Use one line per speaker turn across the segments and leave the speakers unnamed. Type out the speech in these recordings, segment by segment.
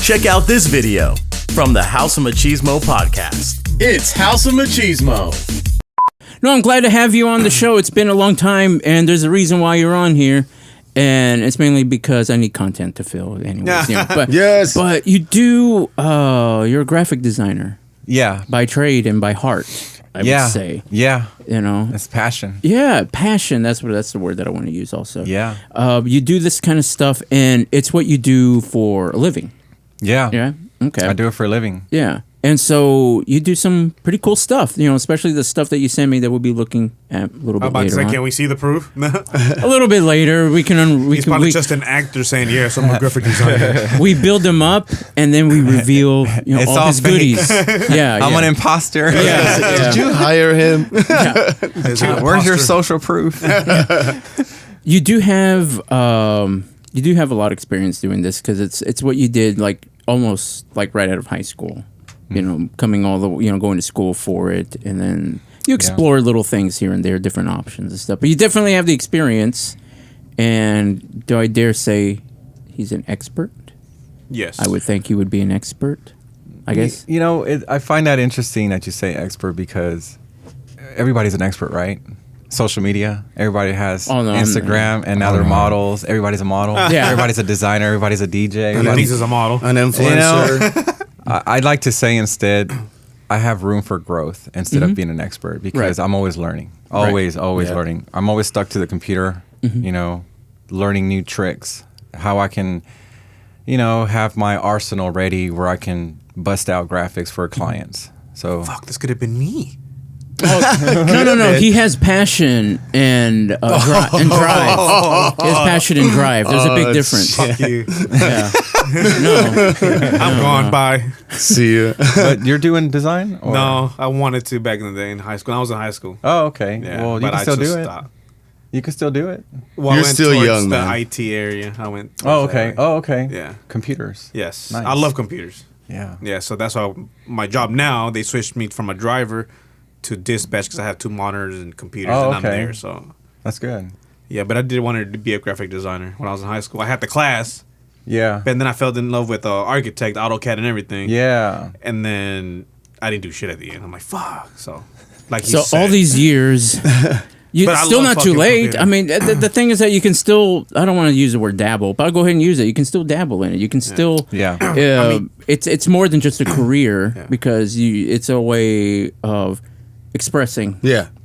Check out this video from the House of Machismo podcast. It's House of Machismo.
No, I'm glad to have you on the show. It's been a long time, and there's a reason why you're on here. And it's mainly because I need content to fill anyways. But,
yes.
But you do, you're a graphic designer.
Yeah.
By trade and by heart, I would say.
Yeah.
You know?
It's passion.
Yeah, passion. That's the word that I want to use also.
Yeah.
You do this kind of stuff, and it's what you do for a living.
Yeah.
Yeah? Okay.
I do it for a living.
Yeah. And so you do some pretty cool stuff, especially the stuff that you send me that we'll be looking at a little bit later on.
Can we see the proof?
A little bit later.
He's probably just an actor saying, yes, I'm a graphic designer.
We build him up, and then we reveal all his
fake.
goodies. Yeah,
I'm an imposter.
Did you hire him?
Where's your social proof?
You do have a lot of experience doing this because it's what you did almost right out of high school. Coming going to school for it, and then you explore little things here and there, different options and stuff. But you definitely have the experience, and do I dare say he's an expert?
Yes.
I would think he would be an expert, I guess.
I find that interesting that you say expert because everybody's an expert, right? Social media, everybody has Instagram, and now they're models. Everybody's a model.
Yeah.
Everybody's a designer. Everybody's a DJ.
Everybody's a model.
An influencer.
I'd like to say instead, I have room for growth instead of being an expert because I'm always learning. Always learning. I'm always stuck to the computer, learning new tricks, how I can, have my arsenal ready where I can bust out graphics for clients. So
fuck, this could have been me.
No. He has passion and drive. He has passion and drive. There's a big difference.
Fuck you.
Yeah. No.
I'm gone. Bye.
See ya.
But you're doing design? Or?
No, I wanted to back in the day in high school. I was in high school.
Oh, okay.
Yeah,
well, you can still do it.
Stopped.
You can still do it.
Well,
You're
I went
still
towards
young,
the
man.
IT area. I went.
Oh,
towards that
okay.
area.
Oh, okay.
Yeah.
Computers.
Yes.
Nice.
I love computers.
Yeah.
Yeah. So that's why my job now, they switched me from a driver to dispatch because I have 2 monitors and computers and I'm there. So
that's good.
Yeah, but I did want to be a graphic designer when I was in high school. I had the class.
Yeah.
But then I fell in love with architect, AutoCAD, and everything.
Yeah.
And then I didn't do shit at the end. I'm like, fuck. So,
all these years, it's still not too late.
Computer.
I mean, the thing is that you can still. I don't want to use the word dabble, but I'll go ahead and use it. You can still dabble in it. You can still.
Yeah.
It's more than just a career because it's a way of expressing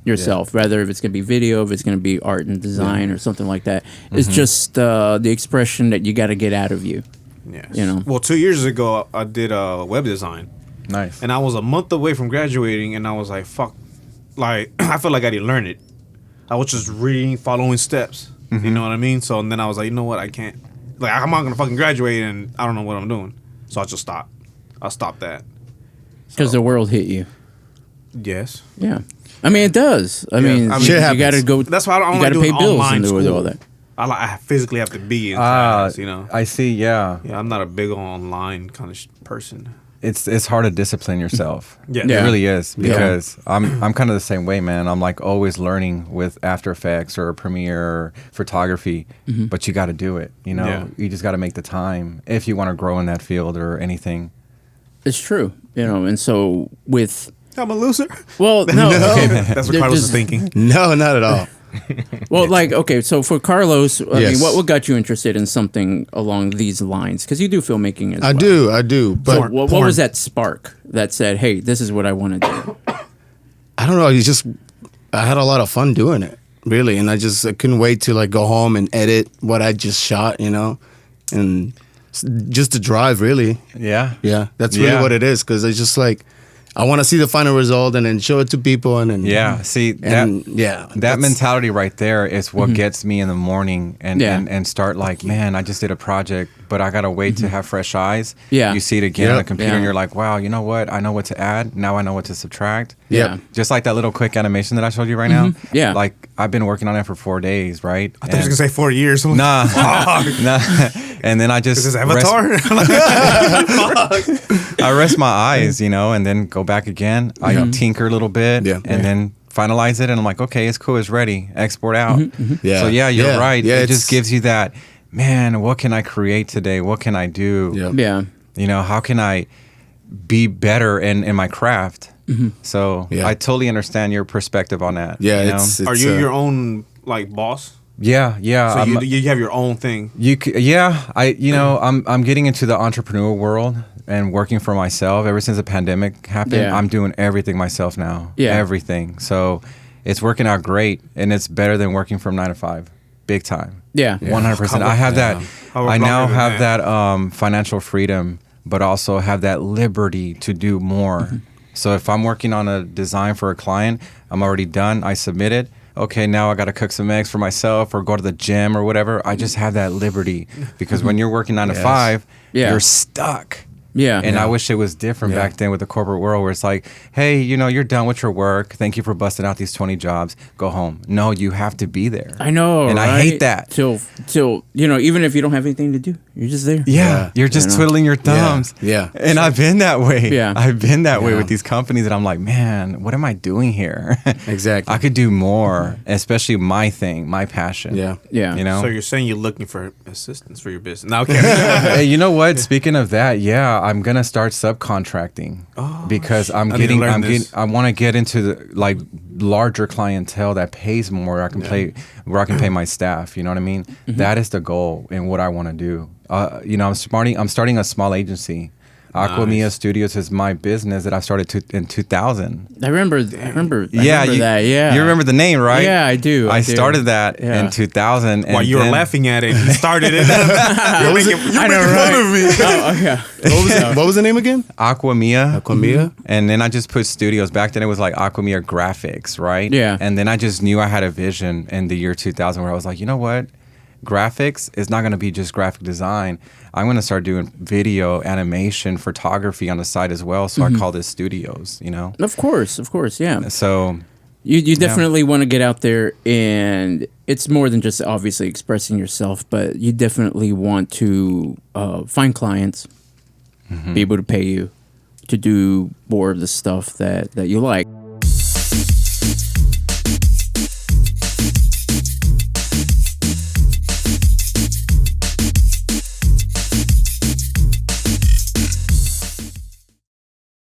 yourself, rather if it's going to be video, if it's going to be art and design or something like that. It's just the expression that you got to get out of you.
Yes.
Well,
2 years ago, I did web design.
Nice.
And I was a month away from graduating, and I was like, fuck. I felt like I didn't learn it. I was just reading, following steps. You know what I mean? So, and then I was like, you know what? I can't. I'm not going to fucking graduate, and I don't know what I'm doing. So I just stopped. I stopped that.
Because the world hit you.
Yes.
Yeah. I mean, it does. I mean, you got to go.
That's why I don't
you got to pay bills and do all that.
I physically have to be in class,
I see, yeah.
Yeah, I'm not a big online kind of person.
It's hard to discipline yourself.
Yeah.
It really is because I'm kind of the same way, man. I'm always learning with After Effects or Premiere or photography, but you got to do it, You just got to make the time if you want to grow in that field or anything.
It's true, and so with...
I'm a loser.
Well, no. Okay.
That's what Carlos is thinking.
No, not at all.
Well, so for Carlos, I mean, what got you interested in something along these lines? Because you do filmmaking as well.
I do. But
what was that spark that said, hey, this is what I want to do?
I don't know. I had a lot of fun doing it, really. And I couldn't wait to go home and edit what I just shot, and just to drive, really.
Yeah.
Yeah. That's really what it is. Because it's just I want to see the final result and then show it to people and then
see that mentality right there is what gets me in the morning and start man, I just did a project, but I gotta wait to have fresh eyes.
Yeah,
you see it again on the computer and you're like, wow, you know what? I know what to add. Now I know what to subtract.
Yeah,
just like that little quick animation that I showed you right now.
Yeah,
I've been working on it for 4 days, right?
I thought you were gonna say 4 years.
Nah. And then I just
is this Avatar?
I rest my eyes, and then go back again. I tinker a little bit, and then finalize it, and I'm like, okay, it's cool, it's ready. Export out.
Yeah.
So you're right.
Yeah,
it just gives you that, man. What can I create today? What can I do?
Yeah.
You know, how can I be better in my craft? So
Yeah.
I totally understand your perspective on that.
Yeah,
you know?
it's
Are you your own like boss?
Yeah.
So
I'm-
you have your own thing.
I'm getting into the entrepreneurial world and working for myself. Ever since the pandemic happened,
Yeah.
I'm doing everything myself now.
Yeah.
Everything. So it's working out great, and it's better than working from 9 to 5. Big time.
Yeah.
100%. I have that.
How much
I now
longer than
have that financial freedom, but also have that liberty to do more. So if I'm working on a design for a client, I'm already done. I submit it. Okay, now I got to cook some eggs for myself or go to the gym or whatever. I just have that liberty because when you're working 9 to 5,
Yeah.
you're stuck.
Yeah.
And I wish it was different back then with the corporate world where it's like, hey, you know, you're done with your work. Thank you for busting out these 20 jobs. Go home. No, you have to be there.
I know,
And I
right?
hate that.
Till you know, even if you don't have anything to do, you're just there.
Yeah, you're just
You know?
twiddling your thumbs.
Yeah.
And I've been that way.
Yeah.
I've been that way
Yeah.
with these companies that I'm like, man, what am I doing here?
Exactly.
I could do more, especially my thing, my passion.
Yeah.
Yeah.
You know?
So you're saying you're looking for assistance for your business? No, okay.
Hey, you know what? Speaking of that, yeah, I'm gonna start subcontracting because
I need to learn this.
I want to get into the like larger clientele that pays more. I can where I can pay my staff. You know what I mean? That is the goal and what I want to do. You know, I'm starting a small agency. Aquamia Studios is my business that I started in 2000.
I remember
Yeah,
remember that. Yeah.
You remember the name, right?
Yeah, I do.
I
do.
started that
Yeah.
in 2000. And
While you were
then-
laughing at it, you started it. You're making fun of me.
Oh, yeah.
What was the name again?
Aquamia.
Aquamia?
And then I just put studios. Back then it was like Aquamia Graphics, right?
Yeah.
And then I just knew I had a vision in the year 2000 where I was like, you know what? Graphics is not going to be just graphic design. I'm going to start doing video, animation, photography on the side as well. So I call this studios, you know?
Of course, yeah.
So
You definitely want to get out there, and it's more than just obviously expressing yourself, but you definitely want to find clients, be able to pay you to do more of the stuff that you like.